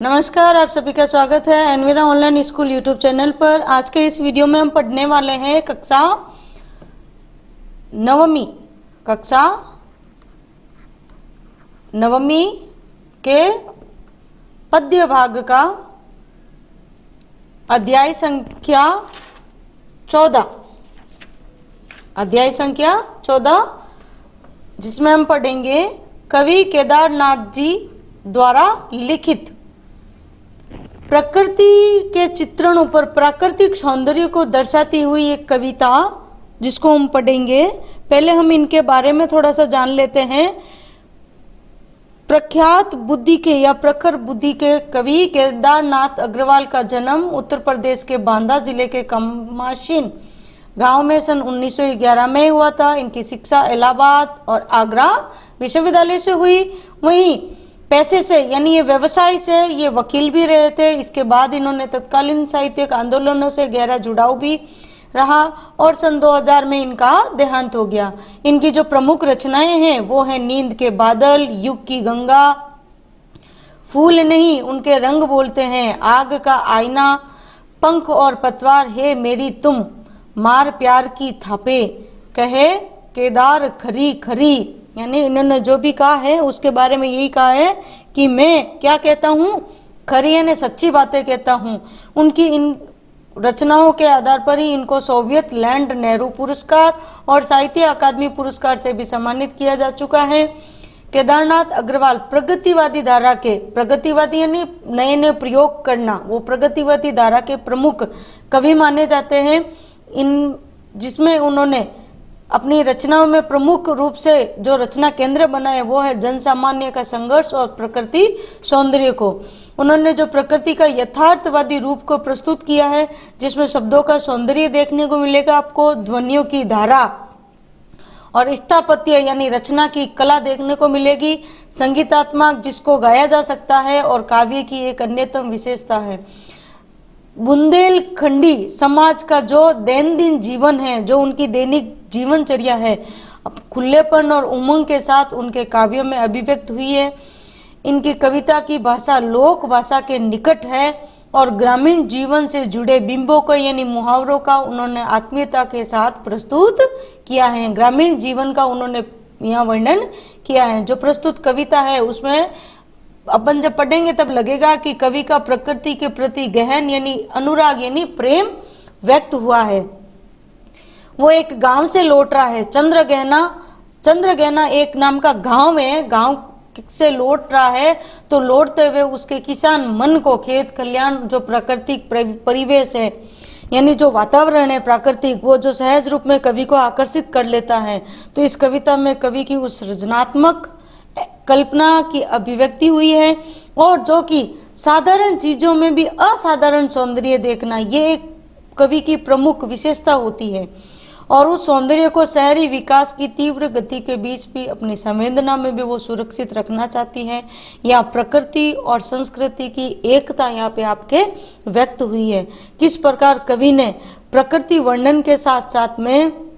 नमस्कार, आप सभी का स्वागत है Envira online school YouTube channel पर। आज के इस वीडियो में हम पढ़ने वाले हैं कक्षा नवमी के पद्य भाग का अध्याय संख्या 14, जिसमें हम पढ़ेंगे कवि केदारनाथ जी द्वारा लिखित प्रकृति के चित्रणों पर प्राकृतिक सौंदर्य को दर्शाती हुई एक कविता, जिसको हम पढ़ेंगे। पहले हम इनके बारे में थोड़ा सा जान लेते हैं। प्रख्यात बुद्धि के या प्रखर बुद्धि के कवि केदारनाथ अग्रवाल का जन्म उत्तर प्रदेश के बांदा जिले के कमाशीन गांव में सन 1911 में हुआ था। इनकी शिक्षा इलाहाबाद और आगरा विश्वविद्यालय से हुई। वहीं पैसे से यानी ये व्यवसाय से ये वकील भी रहे थे। इसके बाद इन्होंने तत्कालीन साहित्यिक आंदोलनों से गहरा जुड़ाव भी रहा और सन 2000 में इनका देहांत हो गया। इनकी जो प्रमुख रचनाएं हैं वो है नींद के बादल, युग की गंगा, फूल नहीं उनके रंग बोलते हैं, आग का आईना, पंख और पतवार है मेरी तुम, मार प्यार की थापे, कहे केदार खरी खरी। यानी इन्होंने जो भी कहा है उसके बारे में यही कहा है कि मैं क्या कहता हूँ, खरी यानी सच्ची बातें कहता हूँ। उनकी इन रचनाओं के आधार पर ही इनको सोवियत लैंड नेहरू पुरस्कार और साहित्य अकादमी पुरस्कार से भी सम्मानित किया जा चुका है। केदारनाथ अग्रवाल प्रगतिवादी धारा के, प्रगतिवादी यानी नए नए प्रयोग करना, वो प्रगतिवादी धारा के प्रमुख कवि माने जाते हैं। जिसमें उन्होंने अपनी रचनाओं में प्रमुख रूप से जो रचना केंद्र बना है वो है जन सामान्य का संघर्ष और प्रकृति सौंदर्य को। उन्होंने जो प्रकृति का यथार्थवादी रूप को प्रस्तुत किया है, जिसमें शब्दों का सौंदर्य देखने को मिलेगा आपको, ध्वनियों की धारा और स्थापत्य यानी रचना की कला देखने को मिलेगी, संगीतात्मक जिसको गाया जा सकता है और काव्य की एक अन्यतम विशेषता है। बुंदेलखंडी समाज का जो दैनंदिन जीवन है, जो उनकी दैनिक जीवनचर्या है, खुलेपन और उमंग के साथ उनके काव्यों में अभिव्यक्त हुई है। इनकी कविता की भाषा लोक भाषा के निकट है और ग्रामीण जीवन से जुड़े बिंबों को यानी मुहावरों का उन्होंने आत्मीयता के साथ प्रस्तुत किया है। ग्रामीण जीवन का उन्होंने यहाँ वर्णन किया है। जो प्रस्तुत कविता है उसमें अपन जब पढ़ेंगे तब लगेगा कि कवि का प्रकृति के प्रति गहन यानी अनुराग यानी प्रेम व्यक्त हुआ है। वो एक गांव से लौट रहा है, चंद्रगहना एक नाम का गांव है, गांव से लौट रहा है। तो लौटते हुए उसके किसान मन को खेत खलियान जो प्राकृतिक परिवेश है यानी जो वातावरण है प्राकृतिक, वो जो सहज रूप में कवि को आकर्षित कर लेता है। तो इस कविता में कवि की उस सृजनात्मक कल्पना की अभिव्यक्ति हुई है और जो कि साधारण चीजों में भी असाधारण सौंदर्य देखना, ये एक कवि की प्रमुख विशेषता होती है। और उस सौंदर्य को शहरी विकास की तीव्र गति के बीच भी अपनी संवेदना में भी वो सुरक्षित रखना चाहती है। यहाँ प्रकृति और संस्कृति की एकता यहाँ पे आपके व्यक्त हुई है। किस प्रकार कवि ने प्रकृति वर्णन के साथ साथ में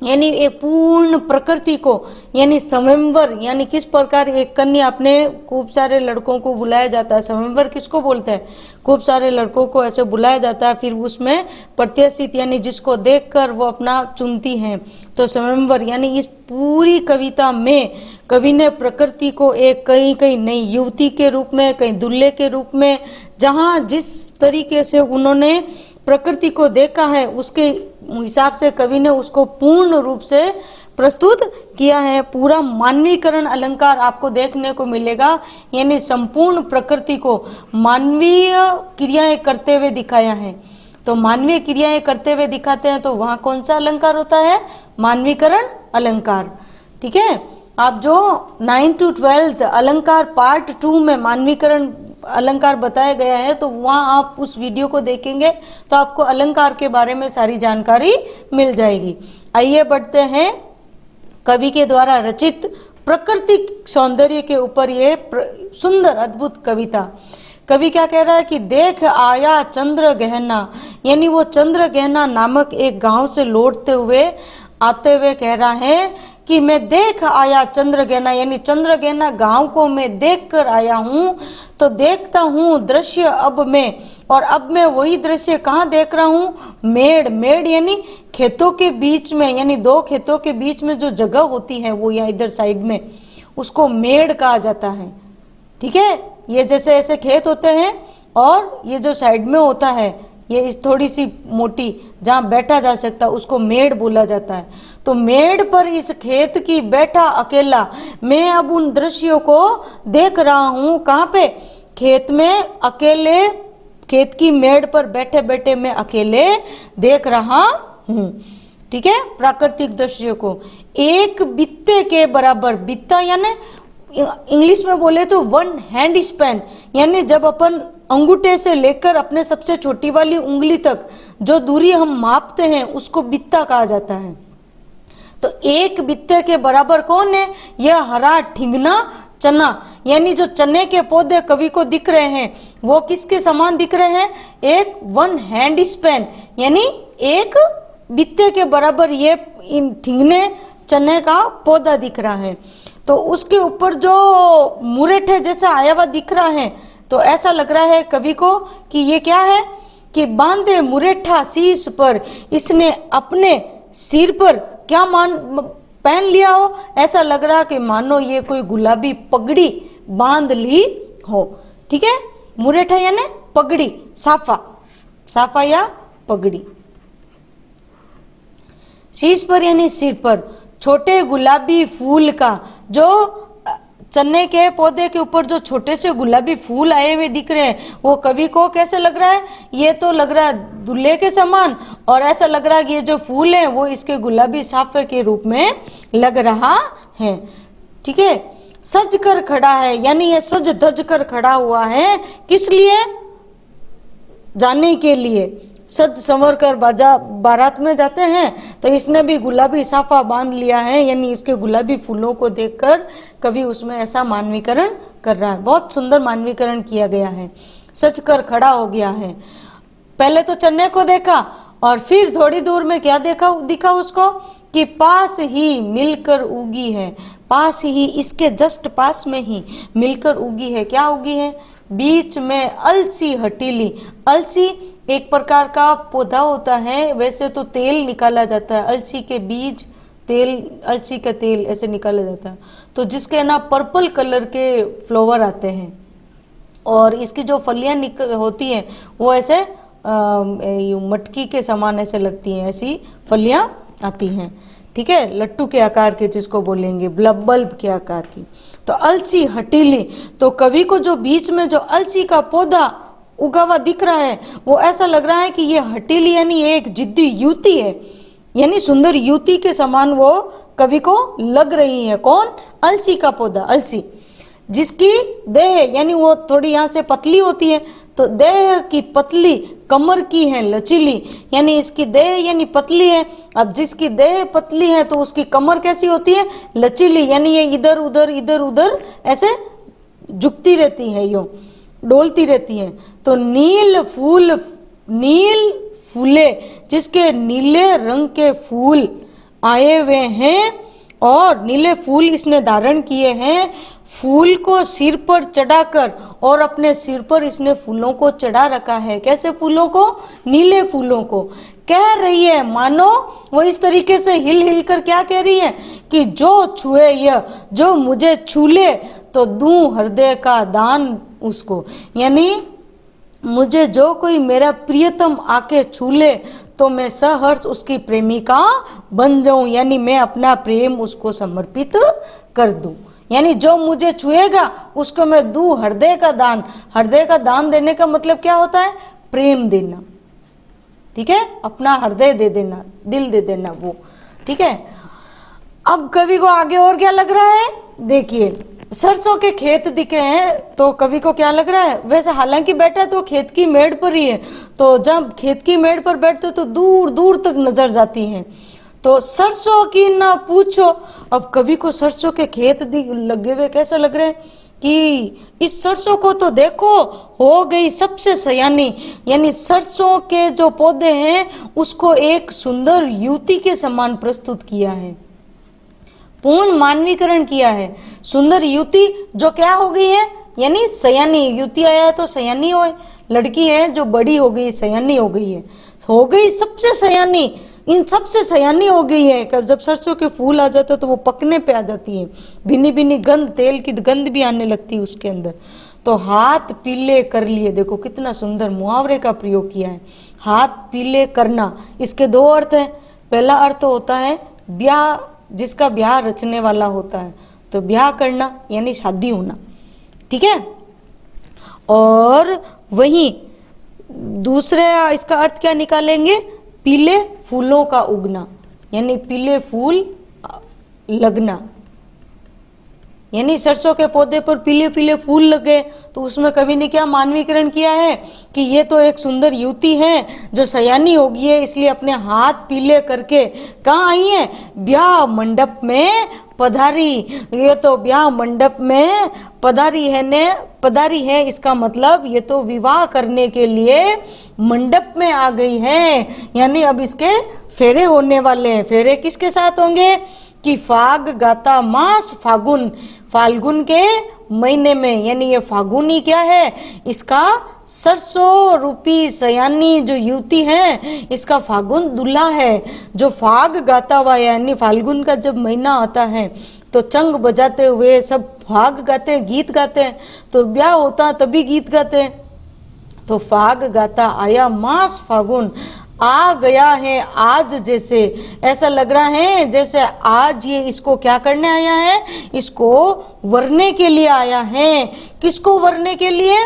यानी एक पूर्ण प्रकृति को यानी स्वयंवर यानी किस प्रकार एक कन्या अपने खूब सारे लड़कों को बुलाया जाता है, स्वयंवर किसको बोलते हैं, खूब सारे लड़कों को ऐसे बुलाया जाता है, फिर उसमें प्रत्याशित यानी जिसको देखकर वो अपना चुनती हैं। तो स्वयंवर यानी इस पूरी कविता में कवि ने प्रकृति को एक कहीं नई युवती के रूप में, कहीं दुल्हे के रूप में, जहाँ जिस तरीके से उन्होंने प्रकृति को देखा है उसके हिसाब से कवि ने उसको पूर्ण रूप से प्रस्तुत किया है। पूरा मानवीकरण अलंकार आपको देखने को मिलेगा, यानी संपूर्ण प्रकृति को मानवीय क्रियाएं करते हुए दिखाया है। तो मानवीय क्रियाएं करते हुए दिखाते हैं तो वहाँ कौन सा अलंकार होता है, मानवीकरण अलंकार। ठीक है, आप जो 9th to 12th अलंकार पार्ट 2 में मानवीकरण अलंकार बताया गया है, तो वहाँ आप उस वीडियो को देखेंगे तो आपको अलंकार के बारे में सारी जानकारी मिल जाएगी। आइए बढ़ते हैं कवि के द्वारा रचित प्राकृतिक सौंदर्य के ऊपर ये सुंदर अद्भुत कविता। कवि क्या कह रहा है कि देख आया चंद्र गहना, यानी वो चंद्र गहना नामक एक गांव से लौटते हुए आते हुए कह रहा है कि मैं देख आया चंद्रगेना, यानी चंद्रगेना गांव को मैं देख कर आया हूँ। तो देखता हूँ दृश्य अब मैं, और अब मैं वही दृश्य कहाँ देख रहा हूँ, मेड़, मेड़ यानी खेतों के बीच में, यानी दो खेतों के बीच में जो जगह होती है वो यहाँ इधर साइड में, उसको मेड़ कहा जाता है। ठीक है, ये जैसे ऐसे खेत होते हैं और ये जो साइड में होता है ये इस थोड़ी सी मोटी जहाँ बैठा जा सकता है उसको मेड़ बोला जाता है। तो मेड़ पर इस खेत की बैठा अकेला मैं अब उन दृश्यों को देख रहा हूँ। कहाँ पे, खेत में अकेले, खेत की मेड़ पर बैठे बैठे मैं अकेले देख रहा हूँ। ठीक है, प्राकृतिक दृश्य को एक बित्ते के बराबर, बित्ता यानी इंग्लिश में बोले तो 1 हैंड स्पैन, यानी जब अपन अंगूठे से लेकर अपने सबसे छोटी वाली उंगली तक जो दूरी हम मापते हैं उसको बित्ता कहा जाता है। तो एक बित्ते के बराबर कौन है, यह हरा ठिंगना चना, यानी जो चने के पौधे कवि को दिख रहे हैं वो किसके समान दिख रहे हैं, एक 1 हैंड स्पैन यानी एक बित्ते के बराबर ये इन ठिंगने चने का पौधा दिख रहा है। तो उसके ऊपर जो मुरेठे जैसा आया हुआ दिख रहा है, तो ऐसा लग रहा है कवि को कि ये क्या है, कि बांधे मुरेठा शीश पर, इसने अपने सिर पर क्या पहन लिया हो, ऐसा लग रहा कि मानो ये कोई गुलाबी पगड़ी बांध ली हो। ठीक है, मुरेठा यानी पगड़ी, साफा, साफा या पगड़ी, शीश पर यानी सिर पर छोटे गुलाबी फूल का, जो चने के पौधे के ऊपर जो छोटे से गुलाबी फूल आए हुए दिख रहे हैं वो कवि को कैसे लग रहा है, ये तो लग रहा है दूल्हे के समान, और ऐसा लग रहा है कि ये जो फूल है वो इसके गुलाबी साफे के रूप में लग रहा है। ठीक है, सज कर खड़ा है, यानी ये सज धज कर खड़ा हुआ है, किस लिए, जाने के लिए, सज संवर कर बारात में जाते हैं, तो इसने भी गुलाबी साफा बांध लिया है, यानी इसके गुलाबी फूलों को देखकर कवि उसमें ऐसा मानवीकरण कर रहा है। बहुत सुंदर मानवीकरण किया गया है, सच कर खड़ा हो गया है। पहले तो चन्ने को देखा और फिर थोड़ी दूर में क्या दिखा उसको, कि पास ही मिलकर उगी है, पास ही, इसके जस्ट पास में ही मिलकर उगी है। क्या उगी है, बीच में अलसी हटीली, अलसी एक प्रकार का पौधा होता है, वैसे तो तेल निकाला जाता है, अलसी के बीज, तेल, अलसी का तेल ऐसे निकाला जाता है, तो जिसके ना पर्पल कलर के फ्लावर आते हैं और इसकी जो फलियां होती हैं वो ऐसे मटकी के समान ऐसे लगती हैं, ऐसी फलियां आती हैं। ठीक है, लट्टू के आकार के जिसको बोलेंगे, बल्ब के आकार की। तो अलसी हटीली, तो कवि को जो बीच में जो अलसी का पौधा उगा हुआ दिख रहा है वो ऐसा लग रहा है कि ये हटीली यानी एक जिद्दी युवती है, यानी सुंदर युवती के समान वो कवि को लग रही है। कौन, अलसी का पौधा, अलसी, जिसकी देह यानी वो थोड़ी यहाँ से पतली होती है, तो देह की पतली, कमर की है लचीली, यानी इसकी देह यानी पतली है। अब जिसकी देह पतली है तो उसकी कमर कैसी होती है, लचीली, यानी ये इधर उधर ऐसे झुकती रहती है, यूं डोलती रहती है। तो नील फूले, जिसके नीले रंग के फूल आए हुए हैं और नीले फूल इसने धारण किए हैं, फूल को सिर पर चढ़ाकर, और अपने सिर पर इसने फूलों को चढ़ा रखा है। कैसे फूलों को, नीले फूलों को। कह रही है, मानो वो इस तरीके से हिल कर क्या कह रही है, कि जो छुए यह, जो मुझे छू ले तो दूं हृदय का दान उसको, यानी मुझे जो कोई मेरा प्रियतम आके छू ले तो मैं सहर्ष उसकी प्रेमिका बन जाऊं, यानी मैं अपना प्रेम उसको समर्पित कर दूं, यानी जो मुझे छुएगा उसको मैं दूं हृदय का दान। हृदय का दान देने का मतलब क्या होता है, प्रेम देना। ठीक है, अपना हृदय दे देना, दिल दे देना वो। ठीक है, अब कवि को आगे और क्या लग रहा है, देखिए, सरसों के खेत दिखे हैं तो कवि को क्या लग रहा है, वैसे हालांकि बैठा तो खेत की मेड़ पर ही है, तो जब खेत की मेड़ पर बैठते तो दूर दूर तक नजर जाती हैं। तो सरसों की ना पूछो, अब कवि को सरसों के खेत लगे हुए कैसे लग रहे हैं, कि इस सरसों को तो देखो हो गई सबसे सयानी, यानी सरसों के जो पौधे हैं उसको एक सुंदर युवती के समान प्रस्तुत किया है। पूर्ण मानवीकरण किया है। सुंदर युवती जो क्या हो गई है, यानी सयानी। युवती आया है तो सयानी हो, लड़की है जो बड़ी हो गई, सयानी हो गई है, हो गई सबसे सयानी, इन सबसे सयानी हो गई है। कब जब सरसों के फूल आ जाते तो वो पकने पे आ जाती है, भिनी भिनी गंध, तेल की गंध भी आने लगती है उसके अंदर। तो हाथ पीले कर लिए, देखो कितना सुंदर मुहावरे का प्रयोग किया है, हाथ पीले करना। इसके दो अर्थ हैं। पहला अर्थ होता है ब्याह, जिसका ब्याह रचने वाला होता है, तो ब्याह करना यानी शादी होना, ठीक है। और वहीं दूसरा इसका अर्थ क्या निकालेंगे, पीले फूलों का उगना, यानी पीले फूल लगना। यानी सरसों के पौधे पर पीले पीले फूल लगे तो उसमें कवि ने क्या मानवीकरण किया है कि ये तो एक सुंदर युवती है जो सयानी हो गई है, इसलिए अपने हाथ पीले करके कहाँ आई है, ब्याह मंडप में पधारी। ये तो ब्याह मंडप में पधारी है ने, पधारी है इसका मतलब ये तो विवाह करने के लिए मंडप में आ गई है, यानी अब इसके फेरे होने वाले हैं। फेरे किसके साथ होंगे कि फाग गाता मास फागुन, फाल्गुन के महीने में, यानी ये फागुनी क्या है, इसका सरसों रूपी सयानी जो युवती है इसका फागुन दूल्हा है, जो फाग गाता हुआ, यानी फाल्गुन का जब महीना आता है तो चंग बजाते हुए सब फाग गाते हैं, गीत गाते हैं, तो ब्याह होता तभी गीत गाते हैं। तो फाग गाता आया मास फागुन, आ गया है आज, जैसे ऐसा लग रहा है जैसे आज ये इसको क्या करने आया है, इसको वरने के लिए आया है। किसको वरने के लिए,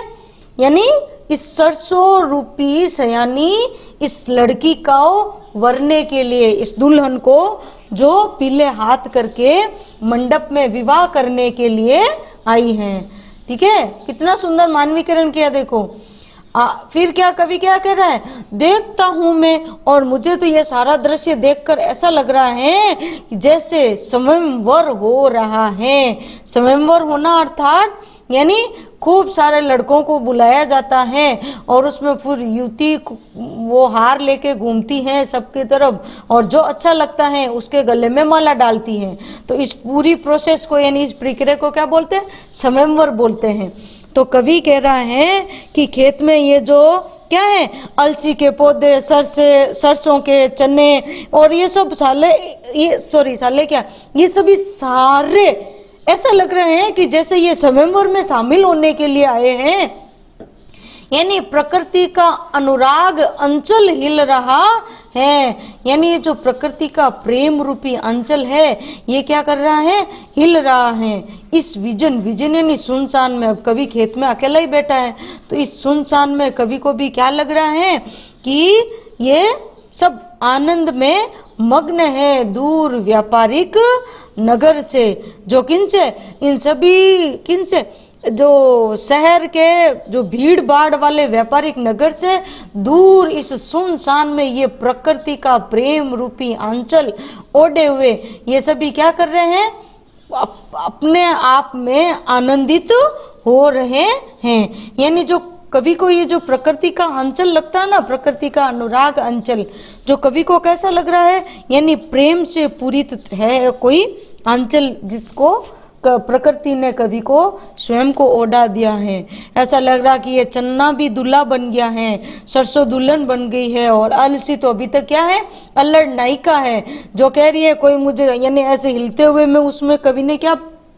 यानी इस सरसों रूपी सयानी इस लड़की को वरने के लिए, इस दुल्हन को जो पीले हाथ करके मंडप में विवाह करने के लिए आई है, ठीक है। कितना सुंदर मानवीकरण किया देखो। फिर क्या कवि क्या कह रहा है, देखता हूं मैं और मुझे तो ये सारा दृश्य देखकर ऐसा लग रहा है जैसे स्वयंवर हो रहा है। स्वयंवर होना अर्थात यानी खूब सारे लड़कों को बुलाया जाता है और उसमें फिर युवती वो हार लेके घूमती है सबकी तरफ, और जो अच्छा लगता है उसके गले में माला डालती है। तो इस पूरी प्रोसेस को, यानी इस प्रक्रिया को क्या बोलते हैं, स्वयंवर बोलते हैं। तो कवि कह रहा है कि खेत में ये जो क्या है, अलसी के पौधे, सरसों के चने और ये सब साले, ये सॉरी साले क्या, ये सभी सारे ऐसा लग रहे हैं कि जैसे ये स्वयंवर में शामिल होने के लिए आए हैं। यानी प्रकृति का अनुराग अंचल हिल रहा है, यानी ये जो प्रकृति का प्रेम रूपी अंचल है ये क्या कर रहा है, हिल रहा है। इस विजन यानी सुनसान में, अब कवि खेत में अकेला ही बैठा है तो इस सुनसान में कवि को भी क्या लग रहा है कि ये सब आनंद में मग्न है, दूर व्यापारिक नगर से, जो किनसे, इन सभी किनसे, जो शहर के जो भीड़ भाड़ वाले व्यापारिक नगर से दूर इस सुनसान में ये प्रकृति का प्रेम रूपी आंचल ओढ़े हुए ये सभी क्या कर रहे हैं, अपने आप में आनंदित हो रहे हैं। यानी जो कवि को ये जो प्रकृति का अंचल लगता है ना, प्रकृति का अनुराग अंचल, जो कवि को कैसा लग रहा है, यानी प्रेम से पूरित है कोई अंचल जिसको प्रकृति ने कवि को स्वयं को ओढ़ा दिया है। ऐसा लग रहा कि ये चन्ना भी दूल्हा बन गया है, सरसों दुल्हन बन गई है, और अलसी तो अभी तक क्या है, अल्लड़ नायिका है जो कह रही है कोई मुझे, यानी ऐसे हिलते हुए में उसमें कवि ने क्या,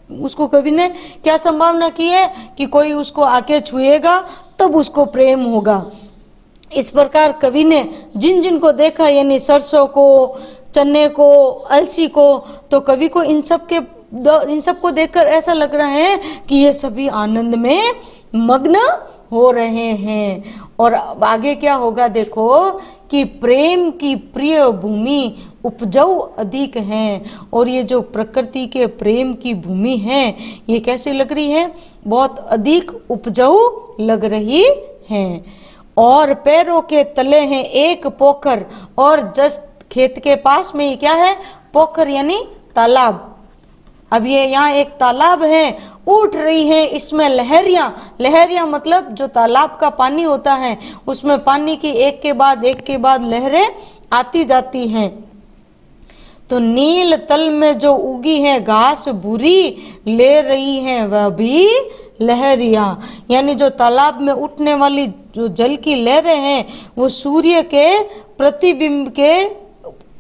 उसको कवि ने क्या संभावना की है कि कोई उसको आके छुएगा तब उसको प्रेम होगा। इस प्रकार कवि ने जिन जिन को देखा, यानी सरसों को, चने को, अलसी को, तो कवि को इन सब को देखकर ऐसा लग रहा है कि ये सभी आनंद में मग्न हो रहे हैं। और आगे क्या होगा देखो कि प्रेम की प्रिय भूमि उपजाऊ अधिक है, और ये जो प्रकृति के प्रेम की भूमि है ये कैसी लग रही है, बहुत अधिक उपजाऊ लग रही है। और पैरों के तले हैं एक पोखर, और जस्ट खेत के पास में ये क्या है, पोखर यानी तालाब। अब ये यहाँ एक तालाब है, उठ रही है इसमें लहरियां, लहरियां मतलब जो तालाब का पानी होता है उसमें पानी की एक के बाद लहरें आती जाती हैं। तो नील तल में जो उगी है घास बुरी, ले रही है वह भी लहरियां। यानी जो तालाब में उठने वाली जो जल की लहरें हैं वो सूर्य के प्रतिबिंब के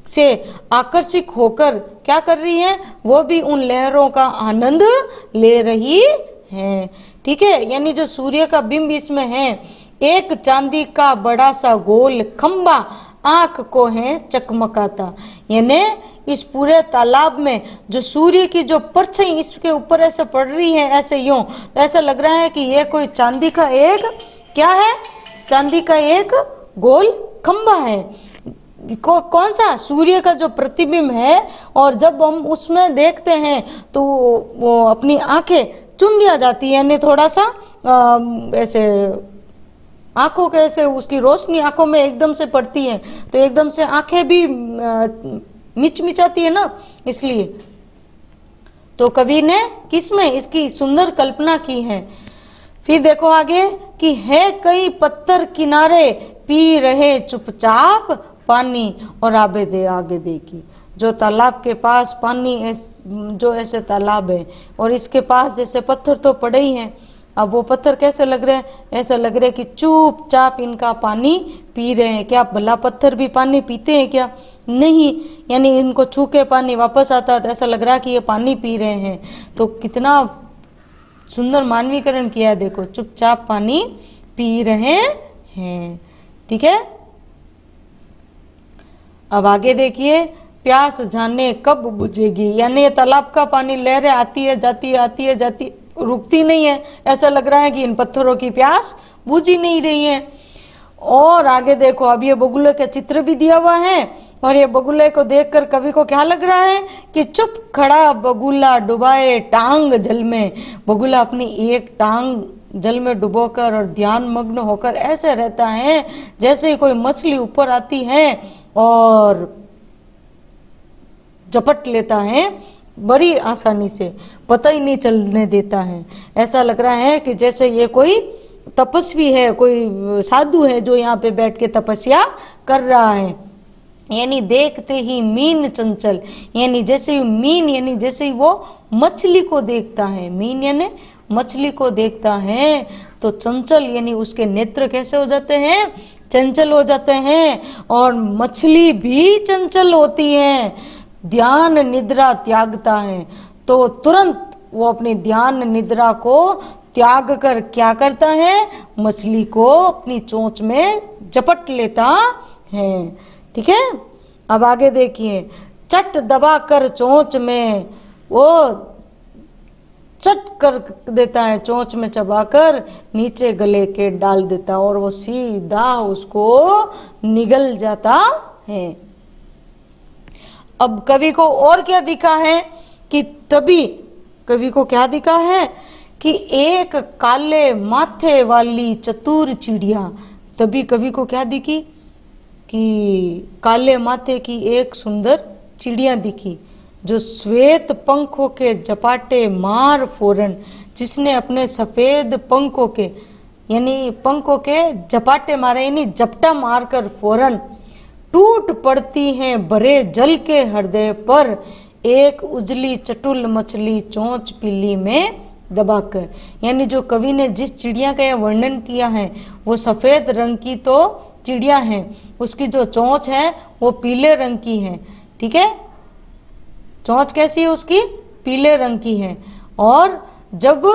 से आकर्षित होकर क्या कर रही हैं, वो भी उन लहरों का आनंद ले रही है। ठीक है, यानी जो सूर्य का बिंब इसमें है, एक चांदी का बड़ा सा गोल खंबा आंख को है चकमकाता। यानी इस पूरे तालाब में जो सूर्य की जो परछाई इसके ऊपर ऐसे पड़ रही है, ऐसे यूं, तो ऐसा लग रहा है कि ये कोई चांदी का एक क्या है, चांदी का एक गोल खंबा है। कौन सा, सूर्य का जो प्रतिबिंब है। और जब हम उसमें देखते हैं तो वो अपनी आंखें चुंधिया जाती है, यानी थोड़ा सा ऐसे आंखों के ऐसे उसकी रोशनी आंखों में एकदम से पड़ती है, तो एकदम से आंखें भी मिचमिचाती है ना, इसलिए। तो कवि ने किसमें इसकी सुंदर कल्पना की है। फिर देखो आगे कि है कई पत्थर किनारे, पी रहे चुपचाप पानी। और आगे देखी जो तालाब के पास पानी जो ऐसे तालाब है और इसके पास जैसे पत्थर तो पड़े ही हैं। अब वो पत्थर कैसे लग रहे हैं, ऐसा लग रहा है कि चुपचाप इनका पानी पी रहे हैं। क्या भला पत्थर भी पानी पीते हैं क्या? नहीं, यानी इनको छू के पानी वापस आता है तो ऐसा लग रहा है कि ये पानी पी रहे हैं। तो कितना सुंदर मानवीकरण किया है, देखो चुपचाप पानी पी रहे हैं। ठीक है, अब आगे देखिए, प्यास जाने कब बुझेगी। यानी ये तालाब का पानी लहरें आती है जाती है, आती है जाती, रुकती नहीं है। ऐसा लग रहा है कि इन पत्थरों की प्यास बुझ ही नहीं रही है। और आगे देखो, अब ये बगुले का चित्र भी दिया हुआ है और ये बगुले को देखकर कवि को क्या लग रहा है कि चुप खड़ा बगुला डुबाए टांग जल में। बगुला अपनी एक टांग जल में डुबोकर और ध्यान मग्न होकर ऐसे रहता है जैसे ही कोई मछली ऊपर आती है और झपट लेता है बड़ी आसानी से, पता ही नहीं चलने देता है। ऐसा लग रहा है कि जैसे ये कोई तपस्वी है, कोई साधु है जो यहाँ पे बैठ के तपस्या कर रहा है। यानी देखते ही मीन चंचल, यानी जैसे ही मीन, यानी जैसे ही वो मछली को देखता है, मीन यानी मछली को देखता है तो चंचल, यानी उसके नेत्र कैसे हो जाते हैं, चंचल हो जाते हैं। और मछली भी चंचल होती है, ध्यान निद्रा त्यागता है तो तुरंत वो अपनी ध्यान निद्रा को त्याग कर क्या करता है, मछली को अपनी चोंच में झपट लेता है। ठीक है, अब आगे देखिए, चट दबा कर चोंच में, वो चट कर देता है, चोंच में चबाकर नीचे गले के डाल देता और वो सीधा उसको निगल जाता है। अब कवि को और क्या दिखा है कि तभी कवि को क्या दिखा है कि एक काले माथे वाली चतुर चिड़िया, तभी कवि को क्या दिखी कि काले माथे की एक सुंदर चिड़िया दिखी जो श्वेत पंखों के झपाटे मार फोरन, जिसने अपने सफेद पंखों के, यानी पंखों के झपाटे मारे, यानी झपटा मारकर फौरन टूट पड़ती हैं भरे जल के हृदय पर एक उजली चटुल मछली चोंच पीली में दबाकर। यानी जो कवि ने जिस चिड़िया का यह वर्णन किया है वो सफेद रंग की तो चिड़िया है, उसकी जो चोंच है वो पीले रंग की है। ठीक है, चोंच कैसी है उसकी, पीले रंग की है। और जब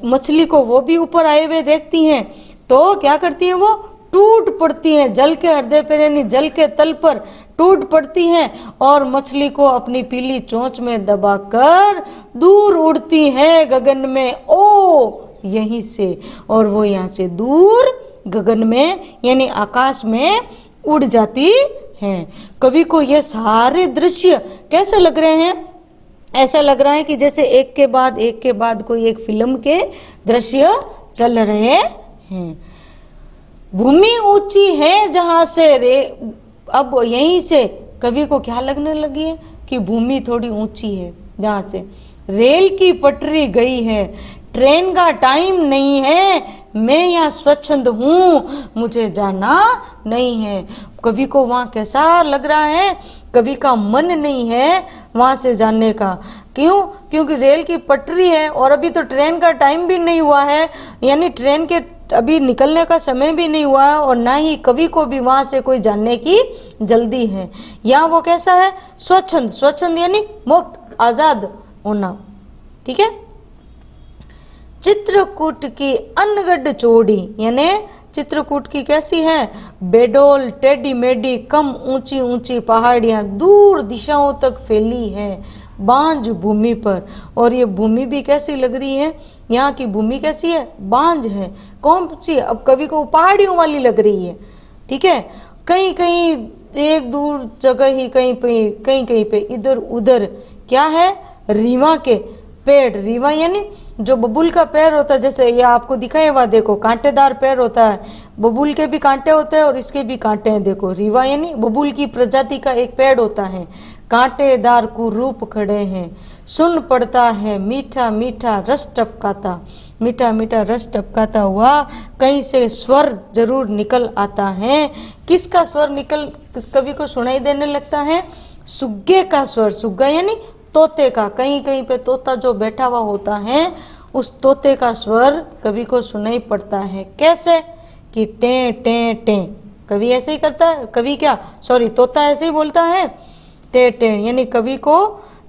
मछली को वो भी ऊपर आए हुए देखती हैं तो क्या करती है, वो टूट पड़ती हैं जल के हृदय पर, यानी जल के तल पर टूट पड़ती हैं और मछली को अपनी पीली चोंच में दबाकर दूर उड़ती हैं गगन में, ओ यहीं से, और वो यहाँ से दूर गगन में यानी आकाश में उड़ जाती हैं। कवि को ये सारे दृश्य कैसे लग रहे हैं, ऐसा लग रहा है कि जैसे एक के बाद कोई एक फिल्म के दृश्य चल रहे हैं। भूमि ऊंची है जहां से रे, अब यहीं से कवि को क्या लगने लगी है कि भूमि थोड़ी ऊंची है जहां से रेल की पटरी गई है, ट्रेन का टाइम नहीं है, मैं यहाँ स्वच्छंद हूँ, मुझे जाना नहीं है। कवि को वहाँ कैसा लग रहा है? कवि का मन नहीं है वहाँ से जाने का। क्यों? क्योंकि रेल की पटरी है और अभी तो ट्रेन का टाइम भी नहीं हुआ है, यानी ट्रेन के अभी निकलने का समय भी नहीं हुआ है, और ना ही कवि को भी वहाँ से कोई जानने की जल्दी है। यहाँ वो कैसा है? स्वच्छंद। स्वच्छंद यानी मुक्त, आज़ाद होना। ठीक है। चित्रकूट की अनगढ़ चौड़ी, यानी चित्रकूट की कैसी है? बेडोल, टेढ़ी मेढ़ी, कम ऊंची ऊंची पहाड़ियां दूर दिशाओं तक फैली है बांझ भूमि पर। और ये भूमि भी कैसी लग रही है? यहाँ की भूमि कैसी है? बांझ है। कौन सी? अब कवि को पहाड़ियों वाली लग रही है। ठीक है। कहीं कहीं एक दूर जगह ही, कहीं कहीं पे इधर उधर क्या है? रीवा के पेड़। रीवा यानी जो बबूल का पैर होता है, जैसे ये आपको दिखाया हुआ, देखो कांटेदार पैर होता है। बबूल के भी कांटे होते हैं और इसके भी कांटे हैं। देखो रीवा यानी बबूल की प्रजाति का एक पेड़ होता है। कांटेदार कुरूप खड़े हैं, सुन पड़ता है मीठा मीठा रस टपकाता। मीठा मीठा रस टपकाता हुआ कहीं से स्वर जरूर निकल आता है। किसका स्वर निकल कवि को सुनाई देने लगता है? सुग्गे का स्वर। सुग्गा यानी तोते का। कहीं कहीं पे तोता जो बैठा हुआ होता है, उस तोते का स्वर कवि को सुनाई पड़ता है। कैसे? कि टे टे टे। कवि ऐसे ही करता है। कवि क्या, सॉरी, तोता ऐसे ही बोलता है, टे टे। यानी कवि को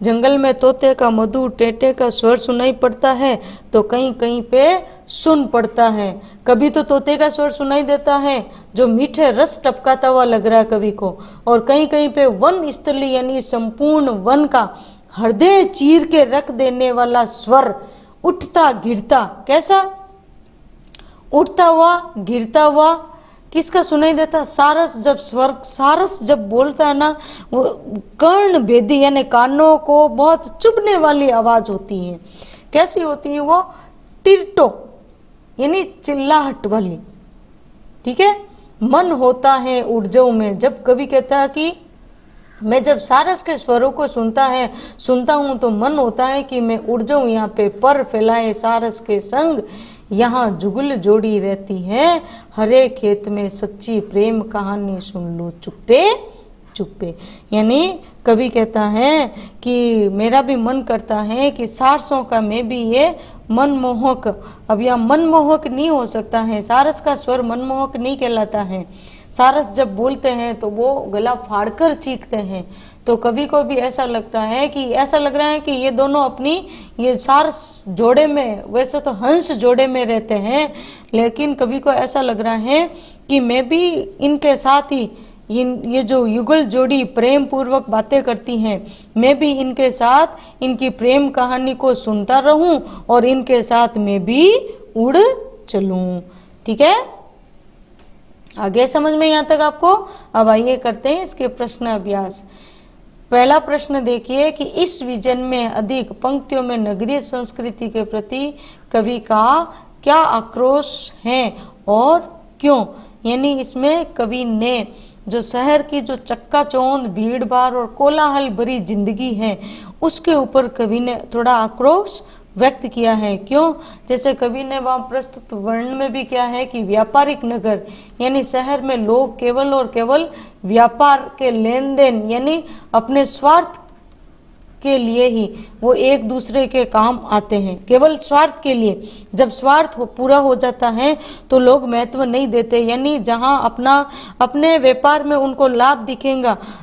जंगल में तोते का मधुर टेटे का स्वर सुनाई पड़ता है, तो कहीं कहीं पे सुन पड़ता है। कभी तो तोते का स्वर सुनाई देता है जो मीठे रस टपकाता हुआ लग रहा है कवि को, और कहीं कहीं पे वन स्थली यानी संपूर्ण वन का हृदय चीर के रख देने वाला स्वर, उठता गिरता। कैसा? उठता हुआ गिरता हुआ। किसका सुनाई देता? सारस। जब स्वर सारस जब बोलता है ना, वो कर्ण भेदी यानी कानों को बहुत चुभने वाली आवाज होती है। कैसी होती है वो? टिरटो यानी चिल्लाहट वाली। ठीक है। मन होता है उड़ जाऊं में। जब कवि कहता है कि मैं जब सारस के स्वरों को सुनता हूँ तो मन होता है कि मैं उड़ जाऊं यहाँ पे, पर फैलाए सारस के संग यहाँ जुगल जोड़ी रहती है। हरे खेत में सच्ची प्रेम कहानी सुन लो चुप्पे चुप्पे। यानी कवि कहता है कि मेरा भी मन करता है कि सारसों का मैं भी ये मनमोहक, अब यहाँ मनमोहक नहीं हो सकता है। सारस का स्वर मनमोहक नहीं कहलाता है। सारस जब बोलते हैं तो वो गला फाड़कर चीखते हैं। तो कवि को भी ऐसा लगता है कि ऐसा लग रहा है कि ये दोनों अपनी ये सारस जोड़े में, वैसे तो हंस जोड़े में रहते हैं, लेकिन कवि को ऐसा लग रहा है कि मैं भी इनके साथ ही ये जो युगल जोड़ी प्रेम पूर्वक बातें करती हैं, मैं भी इनके साथ इनकी प्रेम कहानी को सुनता रहूं और इनके साथ मैं भी उड़ चलूं। ठीक है। आगे समझ में यहाँ तक आपको? अब आइए करते हैं इसके प्रश्न अभ्यास। पहला प्रश्न देखिए कि इस विजन में अधिक पंक्तियों में नगरीय संस्कृति के प्रति कवि का क्या आक्रोश है और क्यों। यानी इसमें कवि ने जो शहर की जो चक्काचौंध भीड़ भाड़ और कोलाहल भरी जिंदगी है, उसके ऊपर कवि ने थोड़ा आक्रोश व्यक्त किया है। क्यों? जैसे कवि ने वहाँ प्रस्तुत वर्ण में भी क्या है कि व्यापारिक नगर यानी शहर में लोग केवल और केवल व्यापार के लेन देन यानी अपने स्वार्थ के लिए ही वो एक दूसरे के काम आते हैं, केवल स्वार्थ के लिए। जब स्वार्थ पूरा हो जाता है तो लोग महत्व नहीं देते, यानी जहां अपने व्यापार में उनको लाभ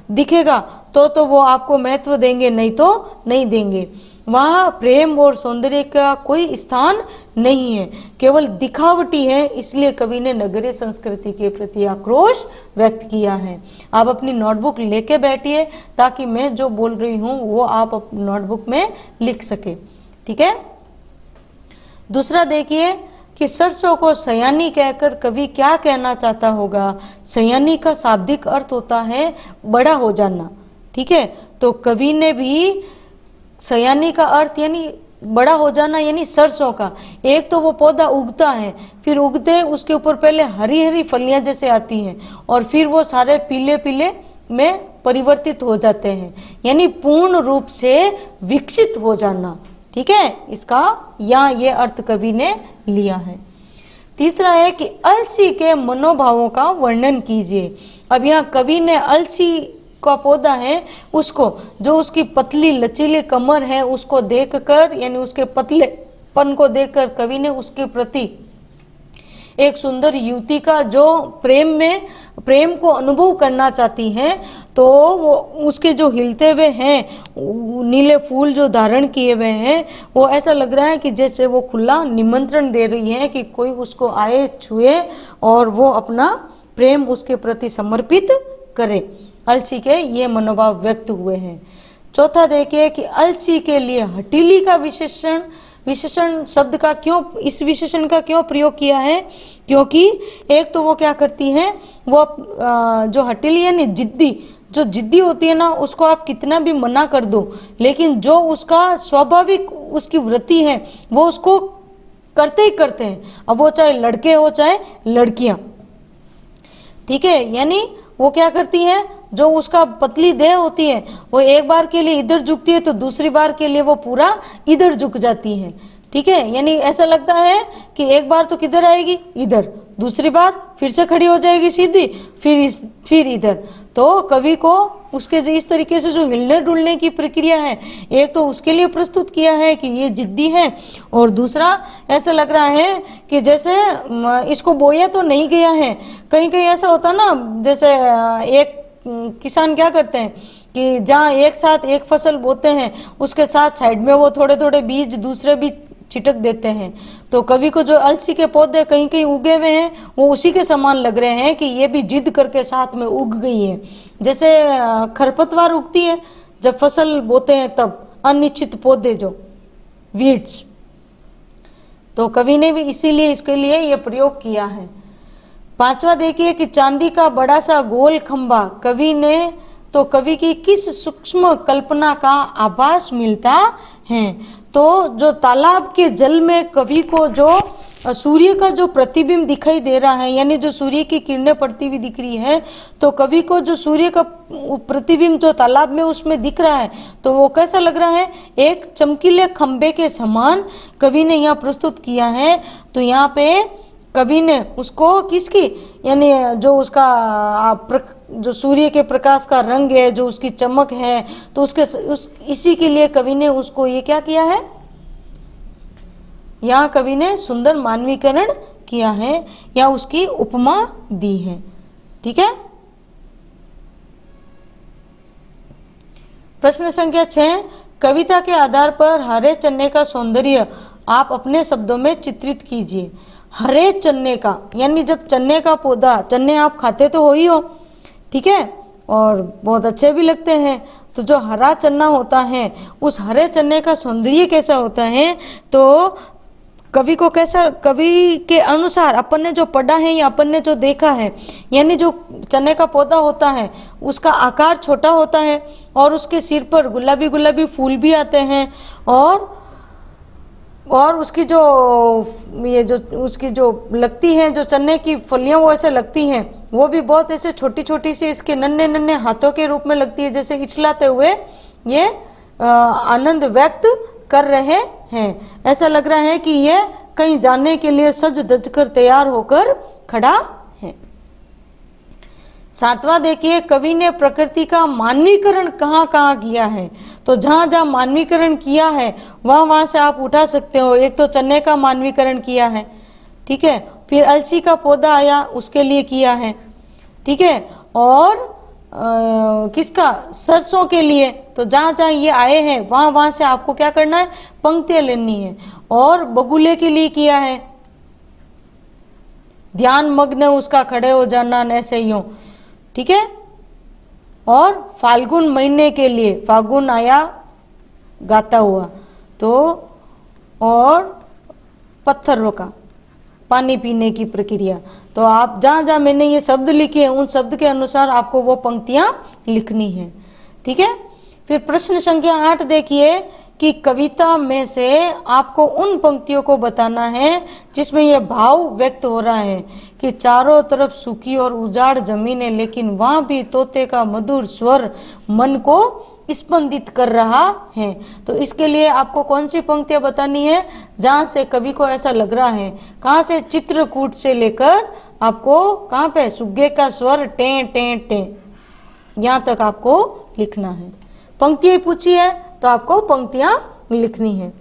दिखेगा तो वो आपको महत्व देंगे, नहीं तो नहीं देंगे। वहाँ प्रेम और सौंदर्य का कोई स्थान नहीं है, केवल दिखावटी है। इसलिए कवि ने नगरीय संस्कृति के प्रति आक्रोश व्यक्त किया है। आप अपनी नोटबुक लेके बैठिए ताकि मैं जो बोल रही हूँ वो आप नोटबुक में लिख सके। ठीक है। दूसरा देखिए कि सरसों को सयानी कहकर कवि क्या कहना चाहता होगा। सयानी का शाब्दिक अर्थ होता है बड़ा हो जाना। ठीक है। तो कवि ने भी सयानी का अर्थ यानी बड़ा हो जाना यानी सरसों का। एक तो वो पौधा उगता है, फिर उगते उसके ऊपर पहले हरी हरी फलियां जैसे आती हैं और फिर वो सारे पीले पीले में परिवर्तित हो जाते हैं, यानी पूर्ण रूप से विकसित हो जाना। ठीक है, इसका यहाँ ये अर्थ कवि ने लिया है। तीसरा है कि अलसी के मनोभावों का वर्णन कीजिए। अब यहाँ कवि ने अलसी का पौधा है उसको, जो उसकी पतली लचीली कमर है उसको देखकर, यानी उसके पतलेपन को देखकर कवि ने उसके प्रति एक सुंदर युवती का जो प्रेम को अनुभव करना चाहती हैं, तो वो उसके जो हिलते हुए हैं नीले फूल जो धारण किए हुए हैं, वो ऐसा लग रहा है कि जैसे वो खुला निमंत्रण दे रही है कि कोई उसको आए, छुए और वो अपना प्रेम उसके प्रति समर्पित करे। अलसी के ये मनोभाव व्यक्त हुए हैं। चौथा देखिए कि अलसी के लिए हठीली का विशेषण शब्द का क्यों, इस विशेषण का क्यों प्रयोग किया है? क्योंकि एक तो वो क्या करती हैं, वो जो हठीली है ना, जो जिद्दी होती है ना, उसको आप कितना भी मना कर दो, लेकिन जो उसका स्वाभाविक उसकी वृत्ति है वो उसको करते ही करते हैं, अब वो चाहे लड़के हो चाहे लड़कियां। ठीक है, यानी वो क्या करती हैं, जो उसका पतली देह होती है वो एक बार के लिए इधर झुकती है तो दूसरी बार के लिए वो पूरा इधर झुक जाती है। ठीक है, यानी ऐसा लगता है कि एक बार तो किधर आएगी, इधर, दूसरी बार फिर से खड़ी हो जाएगी सीधी, फिर इधर। तो कवि को उसके इस तरीके से जो हिलने डुलने की प्रक्रिया है, एक तो उसके लिए प्रस्तुत किया है कि ये जिद्दी है, और दूसरा ऐसा लग रहा है कि जैसे इसको बोया तो नहीं गया है। कहीं कहीं ऐसा होता ना, जैसे एक किसान क्या करते हैं कि जहाँ एक साथ एक फसल बोते हैं उसके साथ साइड में वो थोड़े थोड़े बीज दूसरे भी छिटक देते हैं। तो कवि को जो अलसी के पौधे कहीं कहीं उगे हुए हैं वो उसी के समान लग रहे हैं कि ये भी जिद करके साथ में उग गई है। जैसे खरपतवार उगती है जब फसल बोते हैं तब, अनिश्चित पौधे जो वीड्स, तो कवि ने भी इसीलिए इसके लिए ये प्रयोग किया है। पांचवा देखिए कि चांदी का बड़ा सा गोल खंभा, कवि की किस सूक्ष्म कल्पना का आभास मिलता है? तो जो तालाब के जल में कवि को जो सूर्य का जो प्रतिबिंब दिखाई दे रहा है, यानी जो सूर्य की किरणें पड़ती हुई दिख रही है, तो कवि को जो सूर्य का प्रतिबिंब जो तालाब में उसमें दिख रहा है, तो वो कैसा लग रहा है, एक चमकीले खंबे के समान कवि ने यहाँ प्रस्तुत किया है। तो यहाँ पे कवि ने उसको किसकी, यानी जो उसका जो सूर्य के प्रकाश का रंग है, जो उसकी चमक है, तो इसी के लिए कवि ने उसको ये क्या किया है, यहाँ कवि ने सुंदर मानवीकरण किया है या उसकी उपमा दी है। ठीक है, प्रश्न संख्या 6, कविता के आधार पर हरे चने का सौंदर्य आप अपने शब्दों में चित्रित कीजिए। हरे चने का, यानी जब चने का पौधा, चने आप खाते तो हो ही हो, ठीक है, और बहुत अच्छे भी लगते हैं, तो जो हरा चना होता है उस हरे चने का सौंदर्य कैसा होता है? तो कवि को कैसा, कवि के अनुसार अपन ने जो पढ़ा है या अपन ने जो देखा है, यानी जो चने का पौधा होता है उसका आकार छोटा होता है और उसके सिर पर गुलाबी गुलाबी फूल भी आते हैं, और उसकी जो उसकी जो लगती है, जो चने की फलियां वो ऐसे लगती हैं, वो भी बहुत ऐसे छोटी छोटी सी इसके नन्हे नन्हे हाथों के रूप में लगती है, जैसे इठलाते हुए ये आनंद व्यक्त कर रहे हैं। ऐसा लग रहा है कि ये कहीं जाने के लिए सज धज कर तैयार होकर खड़ा है। 7वां देखिए, कवि ने प्रकृति का मानवीकरण कहाँ कहाँ किया है? तो जहाँ जहाँ मानवीकरण किया है वहाँ से आप उठा सकते हो। एक तो चने का मानवीकरण किया है, ठीक है, फिर अलसी का पौधा आया उसके लिए किया है, ठीक है, और किसका, सरसों के लिए। तो जहाँ जहाँ ये आए हैं वहाँ से आपको क्या करना है, पंक्तियाँ लेनी है। और बगुले के लिए किया है, ध्यान मग्न उसका खड़े हो जाना, ऐसे यूं, ठीक है। और फाल्गुन महीने के लिए, फागुन आया गाता हुआ, तो और पत्थरों का पानी पीने की प्रक्रिया। तो आप जहाँ जहाँ मैंने ये शब्द लिखे हैं उन शब्द के अनुसार आपको वो पंक्तियाँ लिखनी है, ठीक है। फिर प्रश्न संख्या 8 देखिए कि कविता में से आपको उन पंक्तियों को बताना है जिसमें यह भाव व्यक्त हो रहा है कि चारों तरफ सूखी और उजाड़ जमीन है, लेकिन वहाँ भी तोते का मधुर स्वर मन को स्पंदित कर रहा है। तो इसके लिए आपको कौन सी पंक्तियां बतानी है जहां से कवि को ऐसा लग रहा है, कहां से, चित्रकूट से लेकर आपको कहां पे, सुग्गे का स्वर टे टे टे, यहां तक आपको लिखना है। पंक्तियां पूछी है तो आपको पंक्तियां लिखनी है।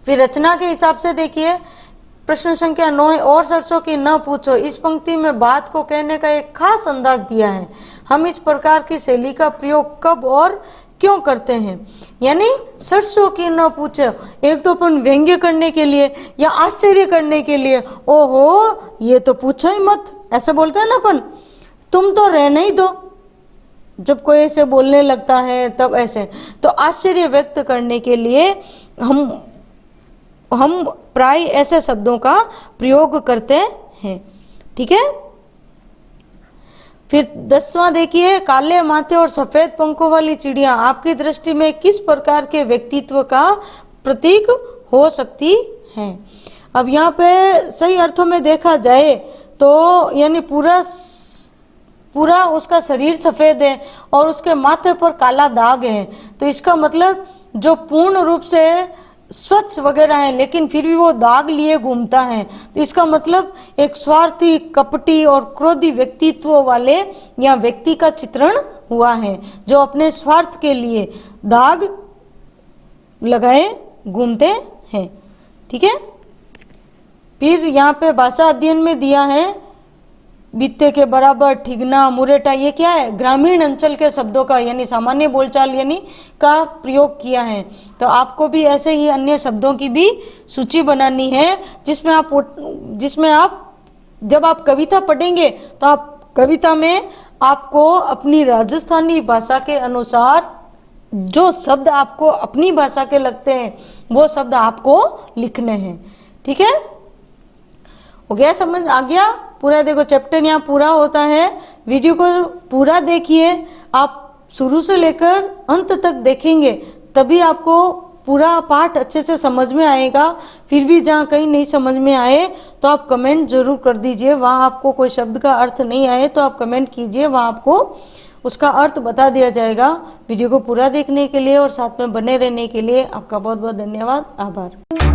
फिर रचना के हिसाब से देखिए, प्रश्न संख्या 9 है, और सरसों की न पूछो। इस पंक्ति में बात को कहने का एक खास अंदाज दिया है। हम इस प्रकार की शैली का प्रयोग कब और क्यों करते हैं? यानी सरसों की न पूछो, एक तो अपन व्यंग्य करने के लिए या आश्चर्य करने के लिए, ओहो ये तो पूछो ही मत, ऐसे बोलते हैं ना अपन, तुम तो रहने ही दो, जब कोई ऐसे बोलने लगता है तब ऐसे। तो आश्चर्य व्यक्त करने के लिए हम प्राय ऐसे शब्दों का प्रयोग करते हैं। ठीक है। फिर 10वां देखिए, काले माथे और सफेद पंखों वाली चिड़िया आपकी दृष्टि में किस प्रकार के व्यक्तित्व का प्रतीक हो सकती है? अब यहाँ पे सही अर्थों में देखा जाए तो यानी पूरा उसका शरीर सफेद है और उसके माथे पर काला दाग है, तो इसका मतलब जो पूर्ण रूप से स्वच्छ वगैरह है लेकिन फिर भी वो दाग लिए घूमता है, तो इसका मतलब एक स्वार्थी, कपटी और क्रोधी व्यक्तित्व वाले या व्यक्ति का चित्रण हुआ है, जो अपने स्वार्थ के लिए दाग लगाए घूमते हैं। ठीक है। फिर यहाँ पे भाषा अध्ययन में दिया है, बीते के बराबर, ठिगना, मुरेटा, ये क्या है, ग्रामीण अंचल के शब्दों का यानी सामान्य बोलचाल यानी का प्रयोग किया है। तो आपको भी ऐसे ही अन्य शब्दों की भी सूची बनानी है जिसमें आप जब आप कविता पढ़ेंगे तो आप कविता में आपको अपनी राजस्थानी भाषा के अनुसार जो शब्द आपको अपनी भाषा के लगते हैं वो शब्द आपको लिखने हैं। ठीक है, हो गया, समझ आ गया पूरा? देखो चैप्टर यहाँ पूरा होता है, वीडियो को पूरा देखिए, आप शुरू से लेकर अंत तक देखेंगे तभी आपको पूरा पाठ अच्छे से समझ में आएगा। फिर भी जहाँ कहीं नहीं समझ में आए तो आप कमेंट जरूर कर दीजिए, वहाँ आपको कोई शब्द का अर्थ नहीं आए तो आप कमेंट कीजिए, वहाँ आपको उसका अर्थ बता दिया जाएगा। वीडियो को पूरा देखने के लिए और साथ में बने रहने के लिए आपका बहुत बहुत धन्यवाद, आभार।